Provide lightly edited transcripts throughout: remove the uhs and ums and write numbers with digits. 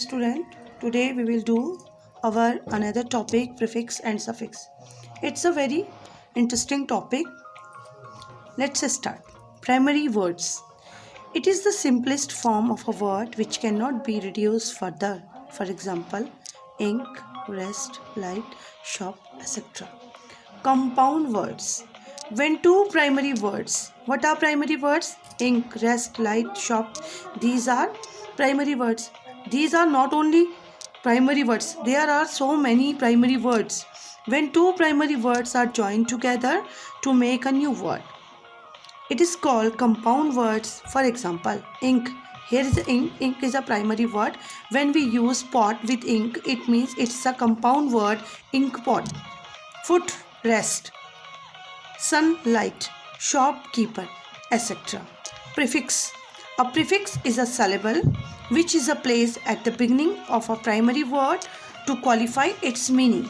student. Today we will do our another topic, prefix and suffix. It's a very interesting topic. Let's start. Primary words. It is the simplest form of a word which cannot be reduced further. For example, ink, rest, light, shop, etc. Compound words. When two primary words. What are primary words? Ink, rest, light, shop. These are primary words. These are not only primary words. There are so many primary words. When two primary words are joined together to make a new word, it is called compound words. For example, ink. Here is the ink. Ink is a primary word. When we use pot with ink, it means it's a compound word, ink pot. Foot, rest. Sunlight, shopkeeper, etc. Prefix. A prefix is a syllable which is placed at the beginning of a primary word to qualify its meaning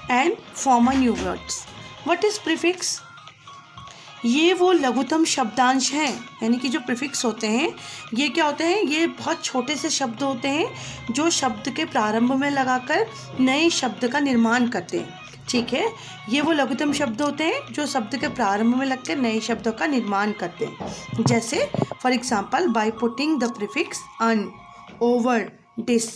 and form a new words. What is prefix? ये वो लघुतम शब्दांश हैं, यानी कि जो prefix होते हैं ये क्या होते हैं? ये बहुत छोटे से शब्द होते हैं जो शब्द के प्रारंभ में लगाकर नए शब्द का निर्माण करते हैं. ठीक है, ये वो लघुतम शब्द होते हैं जो शब्द के प्रारंभ में लगकर नए शब्दों का निर्माण करते हैं. जैसे for example, by putting the prefix un, over, dis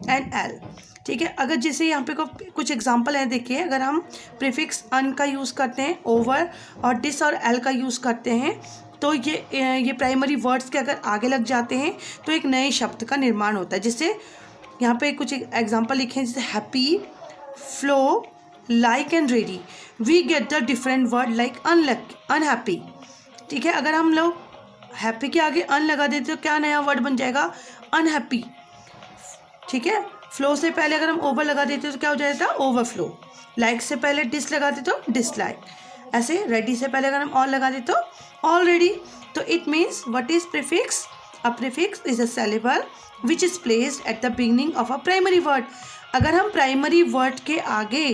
and il. ठीक है, अगर जैसे यहाँ पे कुछ एग्जांपल है, देखिए, अगर हम प्रीफिक्स अन का यूज़ करते हैं, ओवर और डिस और एल का यूज़ करते हैं, तो ये प्राइमरी वर्ड्स के अगर आगे लग जाते हैं तो एक नए शब्द का निर्माण होता है. जैसे यहाँ पे कुछ एग्जांपल लिखे हैं, जैसे happy, flow, like and ready. We get the different word like unhappy. ठीक है, अगर हम लोग हैप्पी के आगे अन लगा देते तो क्या नया वर्ड बन जाएगा? अनहैप्पी. ठीक है, फ्लो से पहले अगर हम ओवर लगा देते तो क्या हो जाता? ओवरफ्लो. लाइक से पहले डिस लगाते तो डिसलाइक. ऐसे रेडी से पहले अगर हम ऑल लगा देते तो ऑलरेडी. तो it means what is prefix? A prefix is a syllable which is placed at the beginning of a primary word. अगर हम प्राइमरी वर्ड के आगे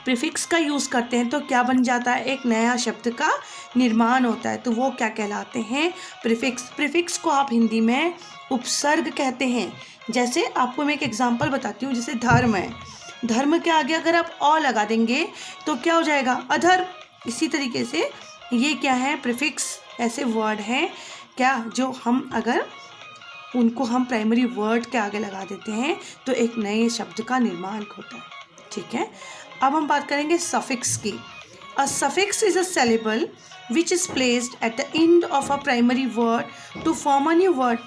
प्रीफिक्स का यूज़ करते हैं तो क्या बन जाता है? एक नया शब्द का निर्माण होता है. तो वो क्या कहलाते हैं? प्रीफिक्स. प्रीफिक्स को आप हिंदी में उपसर्ग कहते हैं. जैसे आपको मैं एक एग्जांपल बताती हूँ, जैसे धर्म है. धर्म के आगे अगर आप अ लगा देंगे तो क्या हो जाएगा? अधर्म. इसी तरीके से ये क्या है? प्रीफिक्स ऐसे वर्ड हैं क्या जो हम अगर उनको हम प्राइमरी वर्ड के आगे लगा देते हैं तो एक नए शब्द का निर्माण होता है. ठीक है, अब हम बात करेंगे सफिक्स की. A suffix is a syllable which is placed at the end of a primary word to form a new word.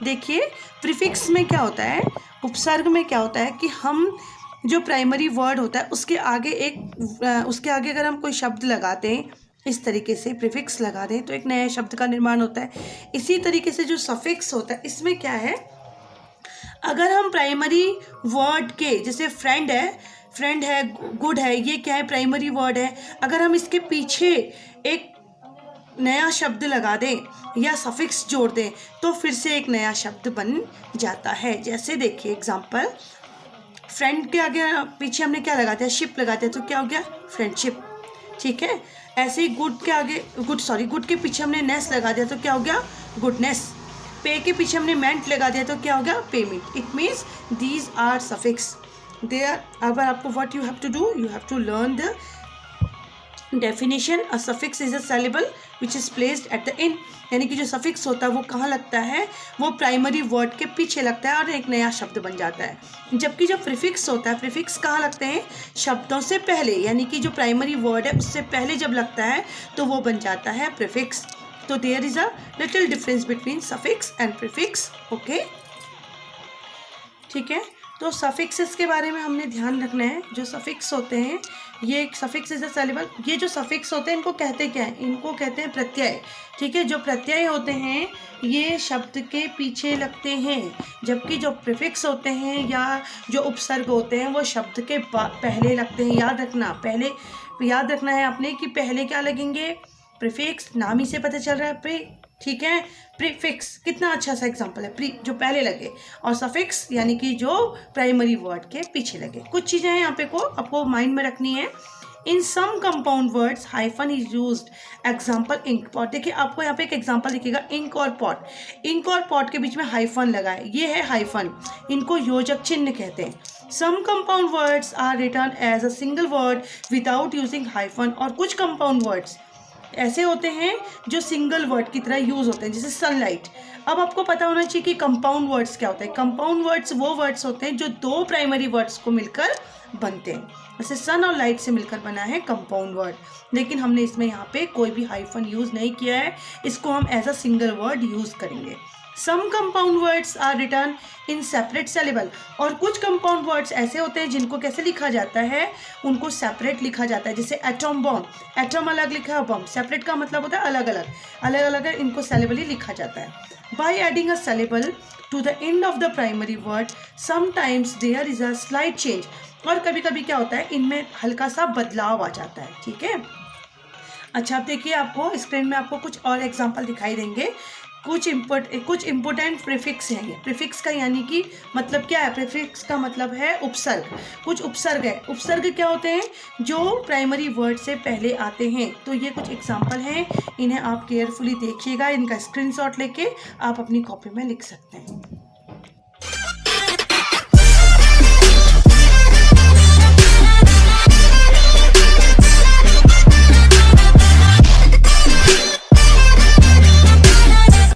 देखिए, प्रीफिक्स में क्या होता है, उपसर्ग में क्या होता है कि हम जो प्राइमरी वर्ड होता है उसके आगे अगर हम कोई शब्द लगाते हैं, इस तरीके से प्रीफिक्स लगा दें तो एक नए शब्द का निर्माण होता है. इसी तरीके से जो सफिक्स होता है इसमें क्या है, अगर हम प्राइमरी वर्ड के, जैसे फ्रेंड है, गुड है, ये क्या है? प्राइमरी वर्ड है. अगर हम इसके पीछे एक नया शब्द लगा दें या सफिक्स जोड़ दें तो फिर से एक नया शब्द बन जाता है. जैसे देखिए एग्जांपल, फ्रेंड के आगे पीछे हमने क्या लगा दिया? शिप लगा दिया तो क्या हो गया? फ्रेंडशिप. ठीक है, ऐसे ही गुड के पीछे हमने नेस लगा दिया तो क्या हो गया? गुडनेस. पे के पीछे हमने मेंट लगा दिया तो क्या हो गया? Payment. It means these are suffix. अब आपको what you have to do, you have to learn the definition. A suffix is a syllable which is placed at the end. यानी कि जो सफिक्स होता है वो कहाँ लगता है? वो प्राइमरी वर्ड के पीछे लगता है और एक नया शब्द बन जाता है. जबकि जो प्रीफिक्स होता है, प्रीफिक्स कहाँ लगते हैं? शब्दों से पहले, यानी कि जो प्राइमरी वर्ड है उससे पहले जब लगता है तो वो बन जाता है प्रीफिक्स. तो there is a little difference between suffix and prefix. Okay, ठीक है. तो सफिक्सेस के बारे में हमने ध्यान रखना है. जो सफिक्स होते हैं, ये एक सफिक्स इज अ सिलेबल. ये जो सफिक्स होते हैं इनको कहते क्या है? इनको कहते हैं प्रत्यय. ठीक है, जो प्रत्यय होते हैं ये शब्द के पीछे लगते हैं, जबकि जो प्रीफिक्स होते हैं या जो उपसर्ग होते हैं वो शब्द के पहले लगते हैं. याद रखना है आपने कि पहले क्या लगेंगे? प्रीफिक्स. नाम ही से पता चल रहा है प्री. ठीक है, प्रीफिक्स कितना अच्छा सा एग्जांपल है. प्री जो पहले लगे, और सफिक्स यानी कि जो प्राइमरी वर्ड के पीछे लगे. कुछ चीज़ें हैं यहाँ पे को आपको माइंड में रखनी है. In some compound words hyphen is used, example ink pot. देखिए आपको यहाँ पे एक एग्जाम्पल दिखेगा, इंक और पॉट। इंक और पॉट के बीच में हाइफन लगा है, ये है हाइफन, इनको योजक चिन्ह कहते हैं। Some compound words are written as a single word without using hyphen, और कुछ कंपाउंड वर्ड्स ऐसे होते हैं जो सिंगल वर्ड की तरह यूज होते हैं, जैसे सनलाइट। अब आपको पता होना चाहिए कि कंपाउंड वर्ड्स क्या होते हैं। कंपाउंड वर्ड्स वो वर्ड्स होते हैं जो दो प्राइमरी वर्ड्स को मिलकर बनते हैं, जैसे सन और लाइट से मिलकर बना है कंपाउंड वर्ड। लेकिन हमने इसमें यहाँ पे कोई भी हाइफन यूज नहीं किया है, इसको हम as a single word use करेंगे। Some compound words are written in separate syllable, और कुछ कंपाउंड वर्ड्स ऐसे होते हैं जिनको कैसे लिखा जाता है, उनको सेपरेट लिखा जाता है, जैसे एटम बॉम्ब। एटम अलग लिखा है, बॉम्ब सेपरेट का मतलब होता है अलग अलग, अलग अलग है, इनको सेलेबली लिखा जाता है। By adding a syllable to the end of the primary word sometimes there is a slight change, और कभी कभी क्या होता है, इनमें हल्का सा बदलाव आ जाता है। ठीक है, अच्छा अब देखिए, आपको स्क्रीन में आपको कुछ और एग्जांपल दिखाई देंगे। कुछ इम्पोर्टेंट प्रीफिक्स हैं ये। प्रीफिक्स का यानी कि मतलब क्या है, प्रीफिक्स का मतलब है उपसर्ग। कुछ उपसर्ग है, उपसर्ग क्या होते हैं, जो प्राइमरी वर्ड से पहले आते हैं। तो ये कुछ एग्जांपल हैं, इन्हें आप केयरफुली देखिएगा, इनका स्क्रीनशॉट लेके आप अपनी कॉपी में लिख सकते हैं।